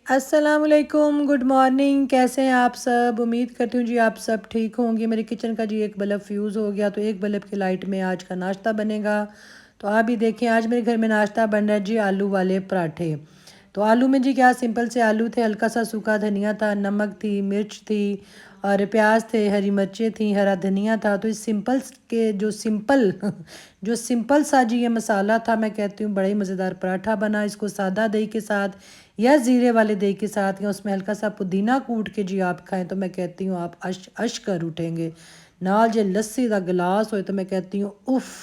अस्सलामुअलैकुम, good morning. कैसे हैं आप सब? उम्मीद करती हूँ जी आप सब ठीक होंगे। मेरे किचन का जी एक बल्ब फ्यूज़ हो गया, तो एक बल्ब की लाइट में आज का नाश्ता बनेगा। तो आप भी देखें, आज मेरे घर में नाश्ता बन रहा है जी आलू वाले पराठे। तो आलू में जी क्या सिंपल से आलू थे, हल्का सा सूखा धनिया था, नमक थी, मिर्च थी और प्याज थे, हरी मिर्चें थी, हरा धनिया था। तो इस सिंपल के जो सिंपल जो सिंपल सा जी ये मसाला था, मैं कहती हूँ बड़ा ही मज़ेदार पराठा बना। इसको सादा दही के साथ या ज़ीरे वाले दही के साथ या उसमें हल्का सा पुदीना कूट के जी आप खाएं तो मैं कहती हूँ आप अश अश कर उठेंगे। नाल जे लस्सी का गिलास हो तो मैं कहती हूँ उफ़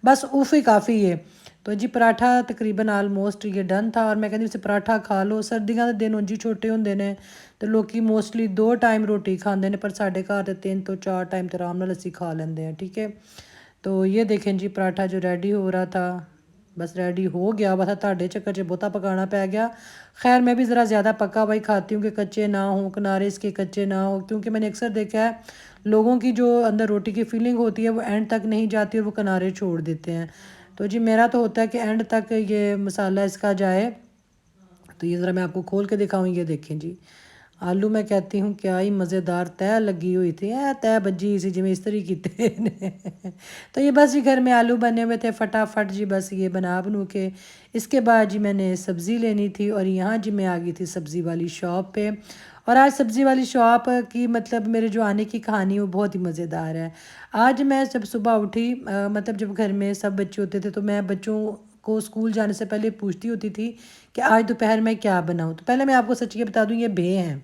बस उफ़ ही काफ़ी है। तो जी पराठा तकरीबन आलमोस्ट ये डन था और मैं कहती हूँ पराठा खा लो। सर्दियों के दिन जी छोटे होंगे ने तो लोग मोस्टली 2 टाइम रोटी खाते हैं, पर साढ़े घर तो 3 तो 4 टाइम तो आराम नाल असी खा लेंगे हैं। ठीक है, तो ये देखें जी पराठा जो रेडी हो रहा था, बस रेडी हो गया। बस ताड़े चक्कर च बहुता पकाना पै गया। खैर मैं भी ज़रा ज़्यादा पका हुआ ही खाती हूँ कि कच्चे ना हो, किनारे इसके कच्चे ना हो, क्योंकि मैंने अक्सर देखा है लोगों की जो अंदर रोटी की फीलिंग होती है वो एंड तक नहीं जाती और वो किनारे छोड़ देते हैं। तो जी मेरा तो होता है कि एंड तक ये मसाला इसका जाए। तो ये ज़रा मैं आपको खोल के दिखाऊँ, ये देखें जी आलू। मैं कहती हूँ क्या ही मज़ेदार तय लगी हुई थी, तय बजी सी जिमें इस तरी कीते ने। तो ये बस जी घर में आलू बने हुए थे फटाफट जी, बस ये बना बनू के इसके बाद जी मैंने सब्ज़ी लेनी थी और यहाँ जी मैं आ गई थी सब्ज़ी वाली शॉप पे। और आज सब्ज़ी वाली शॉप की मतलब मेरे जो आने की कहानी वो बहुत ही मज़ेदार है। आज मैं जब सुबह उठी, मतलब जब घर में सब बच्चे होते थे तो मैं बच्चों को स्कूल जाने से पहले पूछती होती थी कि आज दोपहर में क्या बनाऊँ। तो पहले मैं आपको सच ये बता दूँ, ये भे हैं,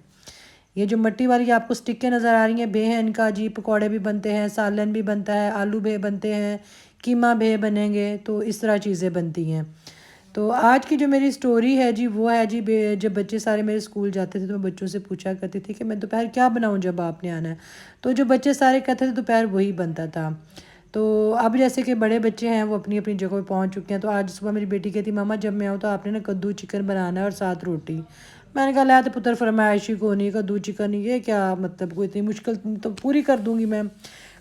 ये जो मट्टी वाली आपको स्टिकें नज़र आ रही हैं भे हैं। इनका जी पकौड़े भी बनते हैं, सालन भी बनता है, आलू भे बनते हैं, कीमा भे बनेंगे, तो इस तरह चीज़ें बनती हैं। तो आज की जो मेरी स्टोरी है जी वो है जी जब बच्चे सारे मेरे स्कूल जाते थे तो मैं बच्चों से पूछा करती थी कि मैं दोपहर क्या बनाऊं जब आपने आना है। तो जो बच्चे सारे कहते थे दोपहर वही बनता था। तो अब जैसे कि बड़े बच्चे हैं वो अपनी अपनी जगह पे पहुंच चुके हैं। तो आज सुबह मेरी बेटी कहती मामा जब मैं आऊँ तो आपने ना कद्दू चिकन बनाना है और साथ रोटी। मैंने कहा ला तो पुत्र फरमाइशी को नहीं, कद्दू चिकन ये क्या मतलब कोई इतनी मुश्किल तो पूरी कर दूंगी मैं।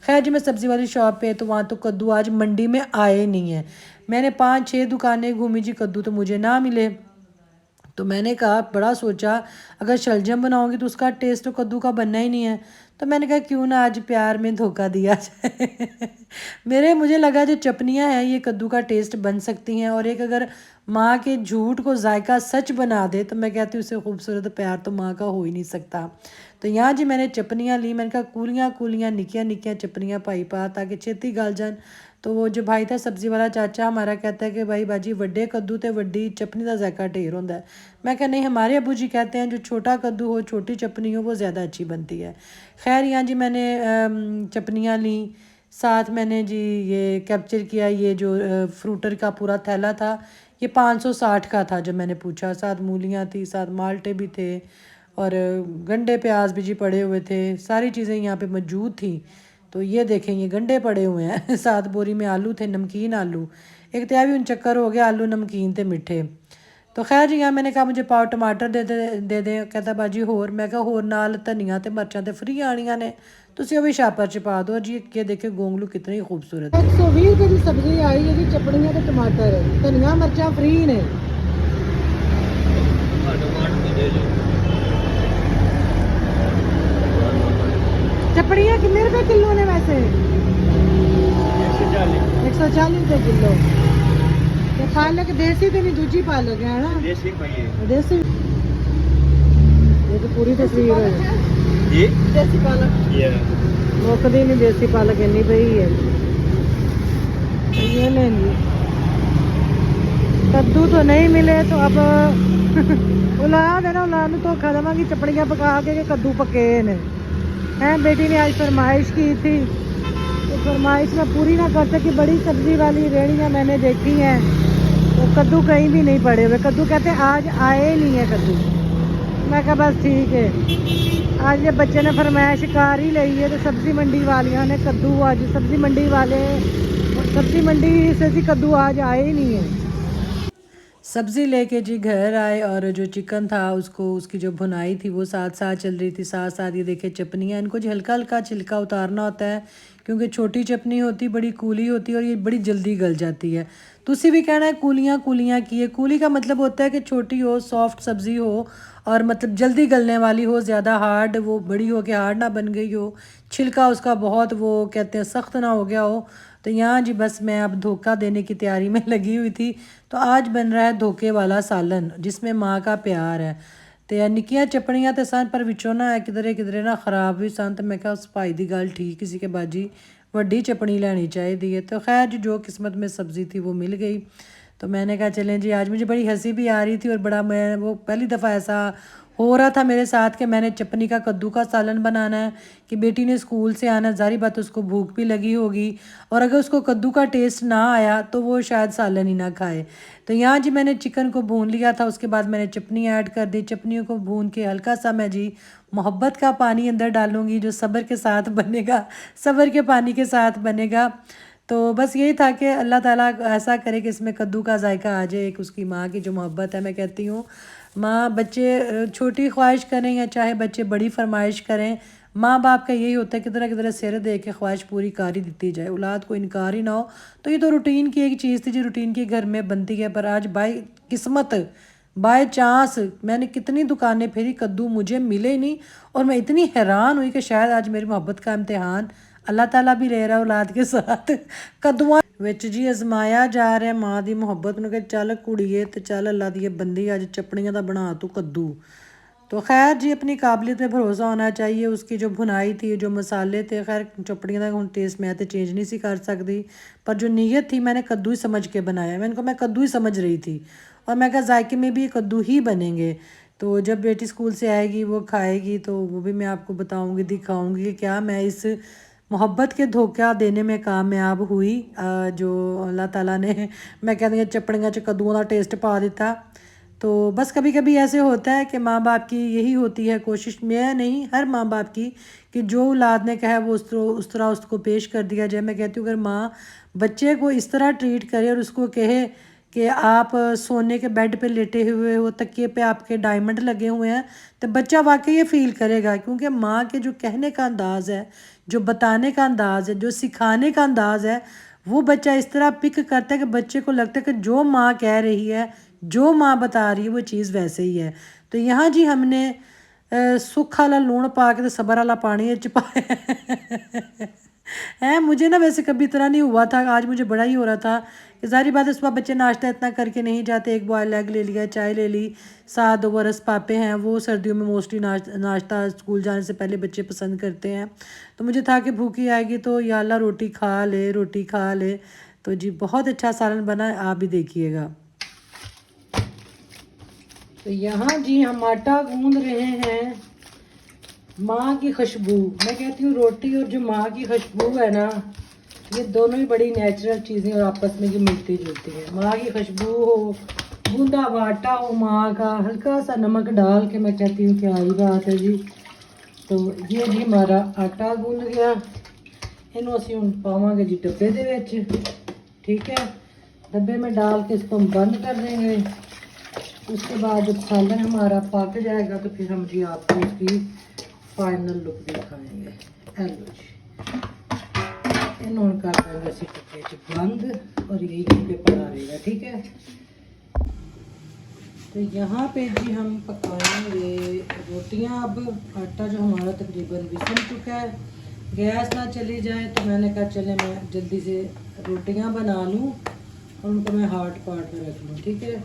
खैर जी मैं सब्ज़ी वाली शॉप पे तो वहाँ तो कद्दू आज मंडी में आए नहीं है। मैंने 5-6 दुकानें घूमी जी, कद्दू तो मुझे ना मिले। तो मैंने कहा बड़ा सोचा अगर शलजम बनाऊंगी तो उसका टेस्ट तो कद्दू का बनना ही नहीं है। तो मैंने कहा क्यों ना आज प्यार में धोखा दिया जाए। मुझे लगा जो चपनियाँ हैं ये कद्दू का टेस्ट बन सकती हैं, और एक अगर माँ के झूठ को जायका सच बना दे तो मैं कहती हूँ उससे खूबसूरत प्यार तो माँ का हो ही नहीं सकता। तो यहाँ जी मैंने चपनियाँ ली, मैंने कहा कूलियाँ कूलियाँ निक्कियाँ निक्कियाँ चपनियाँ पाई पा ताकि छेती गल जान। तो वो जो भाई था सब्ज़ी वाला चाचा हमारा कहता है कि भाई बाजी वड्डे कद्दू तो वड्डी चपनी का जायका ढेर होंदा है। मैं कहा नहीं, हमारे अबू जी कहते हैं जो छोटा कद्दू हो छोटी चपनी हो वो ज़्यादा अच्छी बनती है। खैर यहाँ जी मैंने चपनियाँ ली, साथ मैंने जी ये कैप्चर किया ये जो फ्रूटर का पूरा थैला था, ये 560 का था जब मैंने पूछा। साथ मूलियाँ थी, साथ माल्टे भी थे और गंडे प्याज भी जी पड़े हुए थे, सारी चीज़ें यहाँ पे मौजूद थी। तो ये देखें ये गंडे पड़े हुए हैं। 7 बोरी में आलू थे, नमकीन आलू। एक तो यह भी उन चक्कर हो गया आलू नमकीन थे मीठे। तो खैर जी यहाँ मैंने कहा मुझे पाव टमाटर दे दें। कहता बाजी होर। मैं कहा होर नाल धनिया ते मर्चां ते फ्री आनियां ने, तुसी वो भी छापर च पा दो जी। ये देखे गोंगलू कितने खूबसूरत है। 120 की सब्जी आई है जी, चपड़ियाँ ते टमाटर, धनिया मिर्चा फ्री ने। चपड़ियाँ कितने रुपए किलो ने वैसे? 140 रुपए किलो। ते पालक देसी ते नहीं दूजी पालक है ना? देसी। ये तो पूरी तस्वीर है जी, देसी पालक मुकदी नहीं, देसी पालक इन्नी पई है। ये लेंगी कद्दू तो नहीं मिले तो अब औलाद है ना, औलाद में धोखा देवांगी चपड़ियाँ पका के कद्दू पके ने। हैं बेटी ने आज फरमाइश की थी तो फरमाइश में पूरी ना कर सकी। बड़ी सब्जी वाली रेहड़ियाँ मैंने देखी हैं तो कद्दू कहीं भी नहीं पड़े हुए। कद्दू कहते हैं आज आए नहीं है कद्दू। मैं कहा बस ठीक है, आज ये बच्चे ने फरमाइश कर ही ली है तो सब्जी मंडी वालियाँ ने कद्दू आज सब्जी मंडी वाले सब्जी मंडी से जी कद्दू आज आए ही नहीं है। सब्ज़ी लेके जी घर आए और जो चिकन था उसको उसकी जो भुनाई थी वो साथ साथ चल रही थी। साथ साथ ये देखे चपनियाँ, इनको जी हल्का हल्का छिलका उतारना होता है क्योंकि छोटी चटनी होती बड़ी कूली होती है और ये बड़ी जल्दी गल जाती है। तुसी भी कहना है कूलियाँ कूलियाँ की है। कूली का मतलब होता है कि छोटी हो, सॉफ्ट सब्ज़ी हो और मतलब जल्दी गलने वाली हो, ज़्यादा हार्ड वो बड़ी हो के हार्ड ना बन गई हो, छिलका उसका बहुत वो कहते हैं सख्त ना हो गया हो। तो यहाँ जी बस मैं अब धोखा देने की तैयारी में लगी हुई थी। तो आज बन रहा है धोखे वाला सालन जिसमें माँ का प्यार है। तो निक्कियां चपड़ियाँ तो सन पर विचों ना किधरे ना खराब हुई सन। तो मैं क्या उस भाई की गल ठीक किसी के बाजी वड्डी चपड़ी लेनी चाहिए है। तो खैर जी जो किस्मत में सब्ज़ी थी वो मिल गई। तो मैंने कहा चलें जी, आज मुझे बड़ी हंसी भी आ रही थी और बड़ा मैं वो पहली दफ़ा ऐसा हो रहा था मेरे साथ कि मैंने चटनी का कद्दू का सालन बनाना है कि बेटी ने स्कूल से आना, ज़ाहिर बात उसको भूख भी लगी होगी और अगर उसको कद्दू का टेस्ट ना आया तो वो शायद सालन ही ना खाए। तो यहाँ जी मैंने चिकन को भून लिया था, उसके बाद मैंने चटनी ऐड कर दी। चटनियों को भून के हल्का सा मैं जी मोहब्बत का पानी अंदर डालूँगी जो सब्र के साथ बनेगा, सब्र के पानी के साथ बनेगा। तो बस यही था कि अल्लाह ताला ऐसा करे कि इसमें कद्दू का जायका आ जाए। एक उसकी माँ की जो मोहब्बत है, मैं कहती हूँ माँ बच्चे छोटी ख्वाहिश करें या चाहे बच्चे बड़ी फरमाइश करें, माँ बाप का यही होता है कि किधर सिर दे के ख्वाहिश पूरी कर ही दी जाए, औलाद को इनकार ही ना हो। तो ये तो रूटीन की एक चीज़ थी जो रूटीन के घर में बनती है। पर आज बाय किस्मत बाय चांस मैंने कितनी दुकानें फेरी, कद्दू मुझे मिले ही नहीं और मैं इतनी हैरान हुई कि शायद आज मेरी मोहब्बत का इम्तिहान अल्लाह ताला भी ले रहा औलाद के साथ। कद्दूआं विच जी अजमाया जा रहा है माँ की मुहब्बत में कि चल कुड़िए तो चल अल्लाह दी बंदी अज चपड़ियाँ का बना तू कद्दू। तो खैर जी अपनी काबिलियत पे भरोसा होना चाहिए। उसकी जो भुनाई थी, जो मसाले थे, खैर चपड़ियाँ का हुण टेस्ट मैं तो चेंज नहीं सी कर सकती, पर जो नीयत थी मैंने कद्दू ही समझ के बनाया। मैं कद्दू ही समझ रही थी और मैं कहा जायके में भी कद्दू ही बनेंगे। तो जब बेटी स्कूल से आएगी वो खाएगी तो वो भी मैं आपको बताऊँगी, दिखाऊँगी कि क्या मैं इस मोहब्बत के धोखा देने में कामयाब हुई जो अल्लाह ताला ने मैं कहती हूँ चपड़ियाँ च कद्दूओं का टेस्ट पा दिता। तो बस कभी कभी ऐसे होता है कि माँ बाप की यही होती है कोशिश, मैं नहीं हर माँ बाप की, कि जो औलाद ने कहा है वो उस तरह उसको पेश कर दिया जाए। मैं कहती हूँ अगर माँ बच्चे को इस तरह ट्रीट करे और उसको कहे कि आप सोने के बेड पे लेटे हुए हो, तकिए पे आपके डायमंड लगे हुए हैं, तो बच्चा वाकई ये फील करेगा। क्योंकि माँ के जो कहने का अंदाज़ है, जो बताने का अंदाज़ है, जो सिखाने का अंदाज़ है, वो बच्चा इस तरह पिक करता है कि बच्चे को लगता है कि जो माँ कह रही है, जो माँ बता रही है वो चीज़ वैसे ही है। तो यहाँ जी हमने सुख वाला लूण पा के तो सबर वाला पानी च पाया है। मुझे ना वैसे कभी इतना नहीं हुआ था, आज मुझे बड़ा ही हो रहा था कि सारी बात है सुबह बच्चे नाश्ता इतना करके नहीं जाते। एक बॉयल एग ले लिया, चाय ले ली, साथ 2 रस पापे हैं, वो सर्दियों में मोस्टली नाश्ता स्कूल जाने से पहले बच्चे पसंद करते हैं। तो मुझे था कि भूखी आएगी तो या अल्लाह रोटी खा ले, रोटी खा ले। तो जी बहुत अच्छा सालन बना है, आप भी देखिएगा। तो यहाँ जी हम आटा गूंद रहे हैं। माँ की खुशबू, मैं कहती हूँ रोटी और जो माँ की खुशबू है ना, ये दोनों ही बड़ी नेचुरल चीज़ें और आपस में ये मिलती जुलती हैं। माँ की खुशबू हो, गूंदा हुआ आटा हो माँ का, हल्का सा नमक डाल के, मैं कहती हूँ क्या ही बात है जी। तो ये जी हमारा आटा गूंद गया, इनू असी हुण पावांगे जी डब्बे दे विच, ठीक है। डब्बे में डाल के इसको हम बंद कर देंगे। उसके बाद जब सालन हमारा पक जाएगा तो फिर हम जी आपको उसकी फाइनल लुक दिखाएंगे। हेलो जी, इन्होंने कर देंगे असी डब्बे च बंद और यही पे पड़ा रहेगा, ठीक है। तो यहाँ पे जी हम पकाएंगे रोटियाँ। अब आटा जो हमारा तकरीबन बिसल चुका है, गैस ना चली जाए तो मैंने कहा चले मैं जल्दी से रोटियाँ बना लूँ और उनको मैं हार्ड पार्ट में रख लूँ, ठीक है।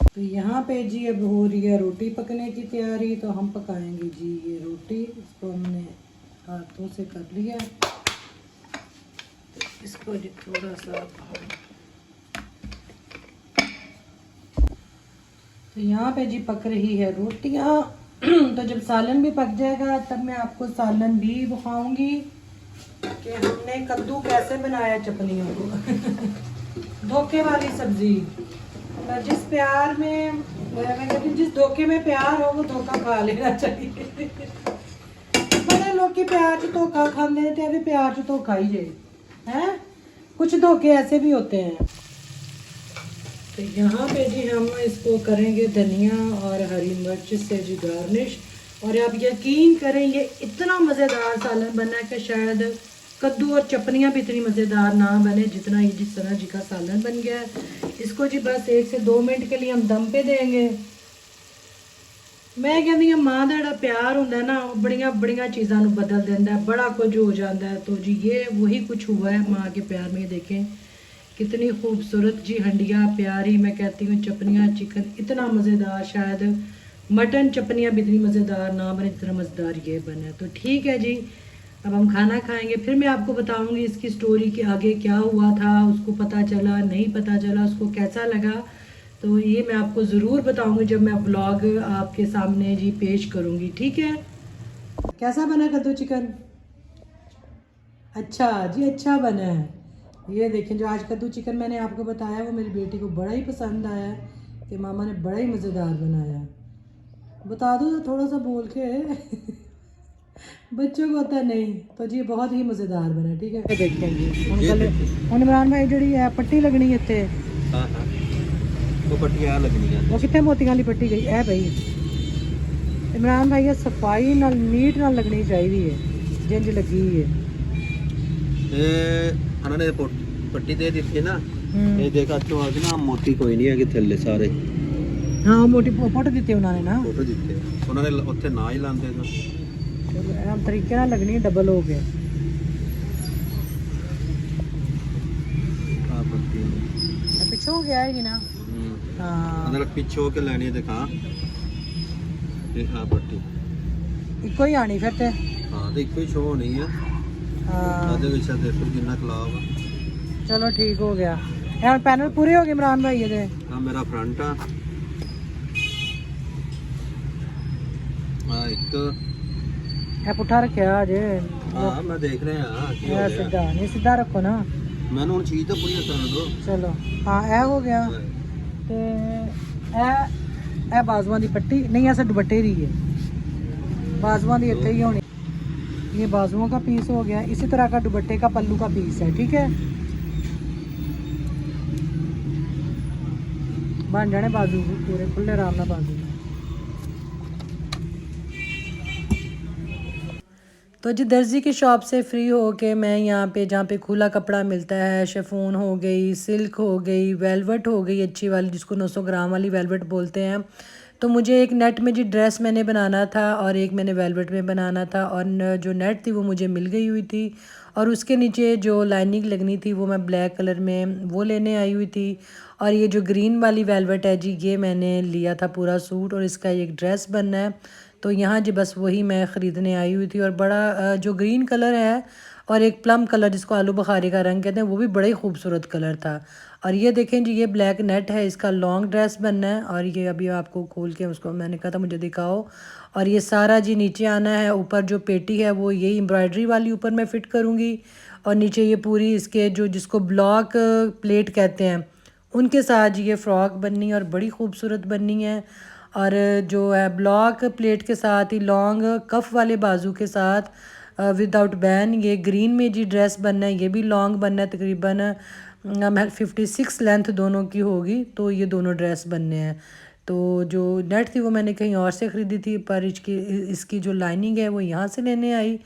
तो यहाँ पे जी अब हो रही है रोटी पकने की तैयारी। तो हम पकाएंगे जी ये रोटी, इसको हमने हाथों से कर लिया। तो इसको जी थोड़ा सा, तो यहाँ पे जी पक रही है रोटियाँ। तो जब सालन भी पक जाएगा तब मैं आपको सालन भी दिखाऊंगी कि हमने कद्दू कैसे बनाया चपलियों को। धोखे वाली सब्जी, जिस प्यार में, मैं कहती हूँ जिस धोखे में प्यार हो वो धोखा खा लेना चाहिए। बड़े लोग के प्यार च धोखा खाते थे, अभी प्यार च धोखा ही जाए हैं। कुछ धोखे ऐसे भी होते हैं। तो यहाँ पे जी हम इसको करेंगे धनिया और हरी मिर्च से जी गार्निश। और आप यकीन करें ये इतना मज़ेदार सालन बना है कि शायद कद्दू और चपनियाँ भी इतनी मज़ेदार ना बने जितना ये जिस तरह जी का सालन बन गया है। इसको जी बस 1 से 2 मिनट के लिए हम दम पे देंगे। मैं कहती हूँ माँ का जो प्यार होंगे ना बड़िया बड़िया चीज़ों बदल देता है, बड़ा कुछ हो जाता है। तो जी ये वही कुछ हुआ है माँ के प्यार में। देखें कितनी खूबसूरत जी हंडिया प्यारी, मैं कहती हूँ चपनियाँ चिकन इतना मज़ेदार, शायद मटन चपनियाँ भी इतनी मज़ेदार ना बने जितना मज़ेदार ये बने। तो ठीक है जी, अब हम खाना खाएंगे, फिर मैं आपको बताऊंगी इसकी स्टोरी के आगे क्या हुआ था, उसको पता चला नहीं पता चला, उसको कैसा लगा। तो ये मैं आपको ज़रूर बताऊंगी जब मैं व्लॉग आपके सामने जी पेश करूंगी। ठीक है, कैसा बना कद्दू चिकन? अच्छा जी, अच्छा बना है। ये देखें जो आज कद्दू चिकन मैंने आपको बताया वो मेरी बेटी को बड़ा ही पसंद आया है कि मामा ने बड़ा ही मज़ेदार बनाया है। बता दो थोड़ा सा बोल के बच्चों को होता नहीं। तो जी बहुत ही मज़ेदार बना। ठीक है, देखें जी हम इमरान भाई जी है पट्टी लगनी है इतने। हाँ हाँ वो पट्टी आ लगनी है। वो कितने मोतियां वाली पट्टी गई है भाई इमरान भाई, ये सफाई नाल नीट नाल लगनी चाहिए है जिंज लगी है। उन्होंने पट्टी दे दी थी ना, ये देखा तो आज ना मोती कोई नहीं है कि थल्ले सारे। हाँ मोटी फोटो दी उन्होंने ना, फोटो दिते उन्होंने उत्थे ना ही लांदे तो चलो तरीके नाल लगनी डबल हो गया। आ पट्टी पिछे हो गया है ना। हाँ अंदर पीछे होके लेनी है दिखा ये आ पट्टी इको ही आनी फिर ते। हाँ तो एक ही शो होनी है। हाँ आधे विच देखो कितना खलाव है। चलो ठीक हो गया। यार पैनल पूरे हो गए इमरान भाई ये। हाँ मेरा फ्रंट आ एक है पुठा रखा अजे। हाँ मैं देख रहे हैं की हो है गया। सीधा नहीं, सीधा रखो ना। मैंने हूँ चीज़ तो पूरी करने दो। चलो हाँ ए हो गया। ते ए बाजुआं दी पट्टी नहीं, ऐसा दुपट्टे दी है, बाजुआं दी इतने ही होनी। ये बाजुओं का पीस हो गया, इसी तरह का दुपट्टे का पल्लू का पीस है। ठीक है, बन जाने बाजू पूरे खुले आराम ना बाजू। तो जी दर्जी की शॉप से फ्री हो के मैं यहाँ पे जहाँ पे खुला कपड़ा मिलता है, शेफून हो गई, सिल्क हो गई, वेलवेट हो गई अच्छी वाली जिसको 900 ग्राम वाली वेलवेट बोलते हैं। तो मुझे एक नेट में जी ड्रेस मैंने बनाना था और एक मैंने वेलवेट में बनाना था, और जो नेट थी वो मुझे मिल गई हुई थी, और उसके नीचे जो लाइनिंग लगनी थी वो मैं ब्लैक कलर में वो लेने आई हुई थी। और ये जो ग्रीन वाली वेलवेट है जी ये मैंने लिया था पूरा सूट, और इसका एक ड्रेस बनना है। तो यहाँ जी बस वही मैं ख़रीदने आई हुई थी। और बड़ा जो ग्रीन कलर है और एक प्लम कलर जिसको आलू बुखारे का रंग कहते हैं वो भी बड़ा ही खूबसूरत कलर था। और ये देखें जी ये ब्लैक नेट है, इसका लॉन्ग ड्रेस बनना है। और ये अभी आपको खोल के उसको मैंने कहा था मुझे दिखाओ। और ये सारा जी नीचे आना है, ऊपर जो पेटी है वो यही एम्ब्रॉयडरी वाली ऊपर मैं फ़िट करूँगी, और नीचे ये पूरी इसके जो जिसको ब्लॉक प्लेट कहते हैं उनके साथ जी ये फ़्रॉक बननी है और बड़ी खूबसूरत बननी है। और जो है ब्लॉक प्लेट के साथ ही लॉन्ग कफ वाले बाजू के साथ विदाउट बैन ये ग्रीन में जी ड्रेस बनना है, ये भी लॉन्ग बनना है, तकरीबन 56 लेंथ दोनों की होगी। तो ये दोनों ड्रेस बनने हैं। तो जो नेट थी वो मैंने कहीं और से ख़रीदी थी, पर इसकी जो लाइनिंग है वो यहाँ से लेने आई,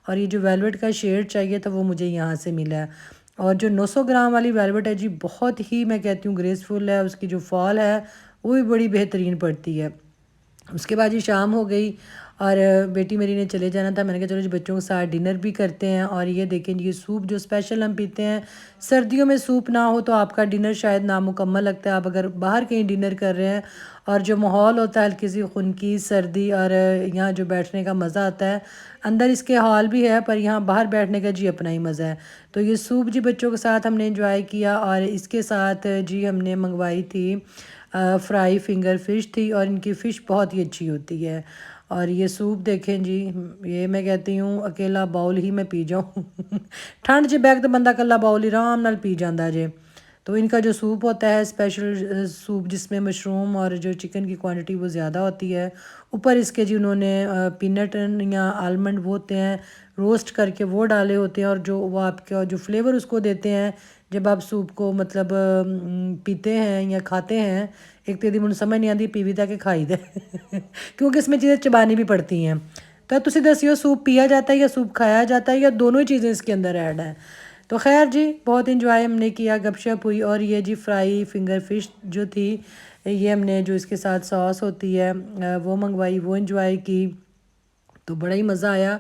और ये जो वेलवेट का शेड चाहिए था वो मुझे यहाँ से मिला है। और जो 900 ग्राम वाली वेलवेट है जी बहुत ही मैं कहती हूँ ग्रेसफुल है, उसकी जो फॉल है वो भी बड़ी बेहतरीन पड़ती है। उसके बाद जी शाम हो गई और बेटी मेरी ने चले जाना था, मैंने कहा चलो जी बच्चों के साथ डिनर भी करते हैं। और ये देखें ये सूप जो स्पेशल हम पीते हैं, सर्दियों में सूप ना हो तो आपका डिनर शायद नामुकम्मल लगता है। आप अगर बाहर कहीं डिनर कर रहे हैं और जो माहौल होता है हल्की सी खुनकी सर्दी, और यहाँ जो बैठने का मज़ा आता है, अंदर इसके हॉल भी है पर यहाँ बाहर बैठने का जी अपना ही मज़ा है। तो ये सूप जी बच्चों के साथ हमने इंजॉय किया। और इसके साथ जी हमने मंगवाई थी फ्राई फिंगर फ़िश थी, और इनकी फ़िश बहुत ही अच्छी होती है। और ये सूप देखें जी, ये मैं कहती हूँ अकेला बाउल ही मैं पी जाऊँ ठंड च बैग तो बंदा कला बाउल ही आराम नाल पी जाता जे। तो इनका जो सूप होता है स्पेशल सूप जिसमें मशरूम और जो चिकन की क्वांटिटी वो ज़्यादा होती है। ऊपर इसके जी उन्होंने पीनट या आलमंड वो होते हैं रोस्ट करके वो डाले होते हैं, और जो वो आपका जो फ्लेवर उसको देते हैं जब आप सूप को मतलब पीते हैं या खाते हैं, एक तो मुझे समझ नहीं आती पीवी था कि खाई दे क्योंकि इसमें चीज़ें चबानी भी पड़ती हैं। तो तुसी दसियो सूप पिया जाता है या सूप खाया जाता है या दोनों ही चीज़ें इसके अंदर ऐड हैं। तो खैर जी बहुत इंजॉय हमने किया, गपशप हुई। और ये जी फ्राई फिंगर फिश जो थी, ये हमने जो इसके साथ सॉस होती है वो मंगवाई, वो इंजॉय की, तो बड़ा ही मज़ा आया।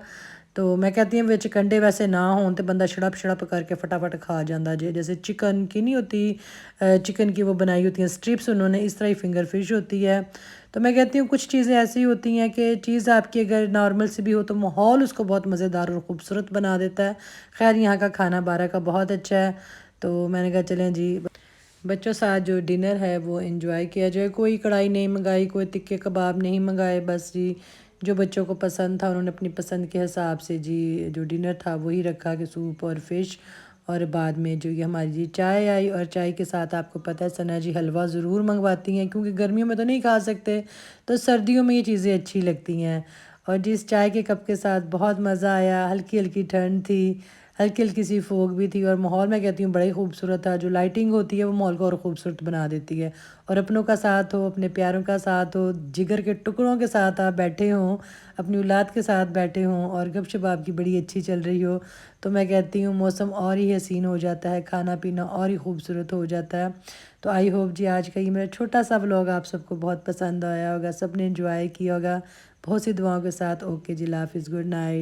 तो मैं कहती हूँ विच कंडे वैसे ना हों तो बंदा छड़प छड़प करके फटाफट खा जाता जे। जैसे चिकन की नहीं होती, चिकन की वो बनाई होती हैं स्ट्रिप्स उन्होंने, इस तरह ही फिंगर फिश होती है। तो मैं कहती हूँ कुछ चीज़ें ऐसी होती हैं कि चीज़ आपकी अगर नॉर्मल से भी हो तो माहौल उसको बहुत मज़ेदार और ख़ूबसूरत बना देता है। खैर यहाँ का खाना बारह का बहुत अच्छा है। तो मैंने कहा चलें जी बच्चों साथ जो डिनर है वो एंजॉय किया जाए। कोई कढ़ाई नहीं मंगाई, कोई तिक्के कबाब नहीं मंगाए, बस जी जो बच्चों को पसंद था उन्होंने अपनी पसंद के हिसाब से जी जो डिनर था वही रखा कि सूप और फ़िश। और बाद में जो ये हमारी जी चाय आई, और चाय के साथ आपको पता है सना जी हलवा ज़रूर मंगवाती हैं क्योंकि गर्मियों में तो नहीं खा सकते, तो सर्दियों में ये चीज़ें अच्छी लगती हैं। और जिस चाय के कप के साथ बहुत मज़ा आया, हल्की हल्की ठंड थी, हल्की हल्की सी फोग भी थी, और माहौल मैं कहती हूँ बड़ा ही खूबसूरत था। जो लाइटिंग होती है वो माहौल को और ख़ूबसूरत बना देती है। और अपनों का साथ हो, अपने प्यारों का साथ हो, जिगर के टुकड़ों के साथ आप बैठे हों, अपनी औलाद के साथ बैठे हों और गपशप आपकी बड़ी अच्छी चल रही हो, तो मैं कहती हूँ मौसम और ही हसीन हो जाता है, खाना पीना और ही खूबसूरत हो जाता है। तो आई होप जी आज का ये मेरा छोटा सा व्लॉग आप सबको बहुत पसंद आया होगा, सब ने इंजॉय किया होगा। बहुत सी दुआओं के साथ ओके जी, हाफिज़, गुड नाइट।